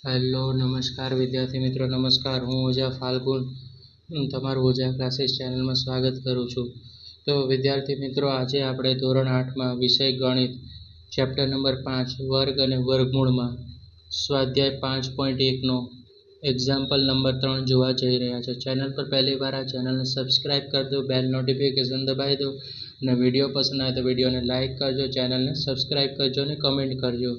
Hello નમસ્કાર વિદ્યાર્થી મિત્રો નમસ્કાર। હું ઓઝા ફાલ્ગુન તમારું ઓઝા ક્લાસીસ ચેનલમાં સ્વાગત કરું છું। તો વિદ્યાર્થી મિત્રો આજે આપણે ધોરણ 8માં વિષય ગણિત ચેપ્ટર નંબર 5 વર્ગ અને વર્ગમૂળમાં સ્વાધ્યાય 5.1નો એક્ઝામ્પલ નંબર 3 જોવા જઈ રહ્યા છે। ચેનલ પર પહેલી વાર આ ચેનલને સબસ્ક્રાઇબ કરી દો, બેલ નોટિફિકેશન દબાવી દો અને વિડીયો પસંદ આવે તો વિડીયોને લાઇક કરજો, ચેનલને સબસ્ક્રાઇબ કરજો અને કમેન્ટ કરજો।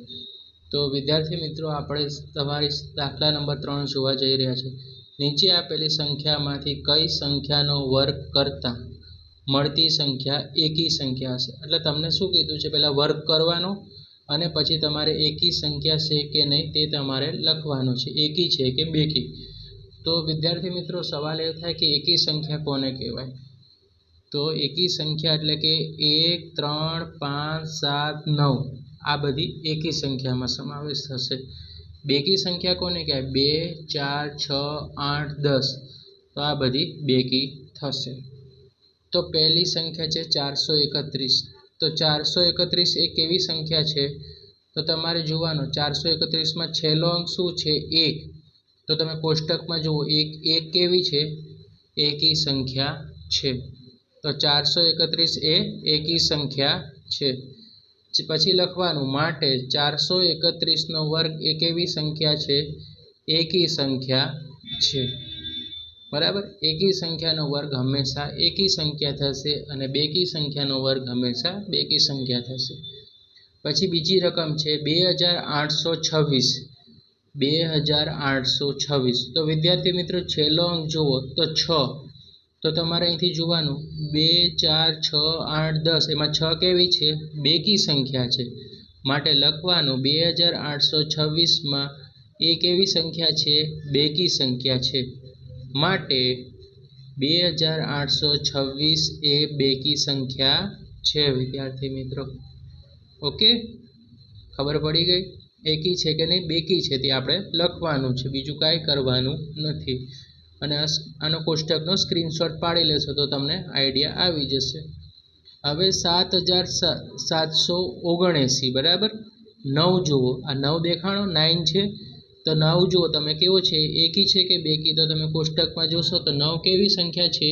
તો વિદ્યાર્થી મિત્રો આપણે તમારી દાખલા નંબર 3 જોવા જઈ રહ્યા છે। નીચે આપેલી સંખ્યામાંથી કઈ સંખ્યાનો વર્ગ કરતા મળતી સંખ્યા એકી સંખ્યા હશે। એટલે તમને શું કીધું છે, પહેલા વર્ગ કરવાનો અને પછી તમારે એકી સંખ્યા છે કે નહીં તે તમારે લખવાનું છે, એકી છે કે બેકી। તો વિદ્યાર્થી મિત્રો સવાલ એ થાય કે એકી સંખ્યા કોને કહેવાય? તો એકી સંખ્યા એટલે કે 1, 3, 5, 7, 9 આ બધી એકી સંખ્યામાં સમાવેશ થશે। બેકી સંખ્યા કોને કહેવાય? 2, 4, 6, 8, 10 તો આ બધી બેકી થશે। તો પહેલી સંખ્યા છે 431। તો 431 એ કેવી સંખ્યા છે? તો તમારે જોવાનું 431માં છેલ્લો અંક શું છે? 1। તો તમે કોષ્ટકમાં જુઓ 1 કેવી છે? એકી સંખ્યા છે। તો 431 એ એકી સંખ્યા છે। પછી લખવાનું માટે 431નો વર્ગ એ કેવી સંખ્યા છે? એકી સંખ્યા છે, બરાબર। એકી સંખ્યાનો વર્ગ હંમેશા એકી સંખ્યા થશે અને બેકી સંખ્યાનો વર્ગ હંમેશા બેકી સંખ્યા થશે। પછી બીજી રકમ છે 2826। 2826 તો વિદ્યાર્થી મિત્રો છેલ્લો અંક જુઓ તો 6। તો તમારે અહીંથી જોવાનું 2, 4, 6, 8, 10 એમાં 6 કેવી છે? બેકી સંખ્યા છે, માટે લખવાનું 2826માં એ કેવી સંખ્યા છે? બેકી સંખ્યા છે, માટે 2826 એ બેકી સંખ્યા છે વિદ્યાર્થી મિત્રો। ઓકે, ખબર પડી ગઈ? એકી છે કે નહીં બેકી છે તે આપણે લખવાનું છે, બીજું કાંઈ કરવાનું નથી। અને આનો કોષ્ટકનો સ્ક્રીનશોટ પાડી લેશો તો તમને આઈડિયા આવી જશે। હવે 7779 બરાબર 9 જુઓ, આ 9 દેખાણો 9 છે તો 9 જુઓ તમે કેવો છે? એકી છે કે બેકી? તો તમે કોષ્ટકમાં જોશો તો 9 કેવી સંખ્યા છે?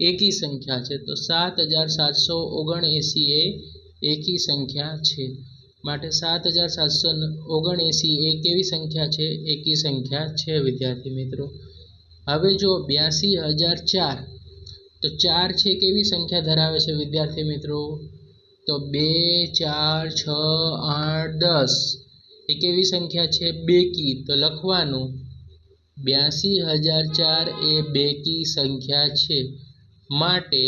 એકી સંખ્યા છે। તો 7779 એ એકી સંખ્યા છે, માટે 7779 એ કેવી સંખ્યા છે? એકી સંખ્યા છે વિદ્યાર્થી મિત્રો। હવે જો 82004 તો 4 છે કેવી સંખ્યા ધરાવે છે વિદ્યાર્થી મિત્રો? તો 2, 4, 6, 8, 10 એ કેવી સંખ્યા છે? બેકી। તો લખવાનું 82004 એ બેકી સંખ્યા છે, માટે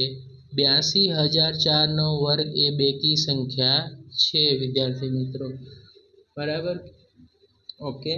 82004નો વર્ગ એ બેકી સંખ્યા છે વિદ્યાર્થી મિત્રો, બરાબર। ઓકે,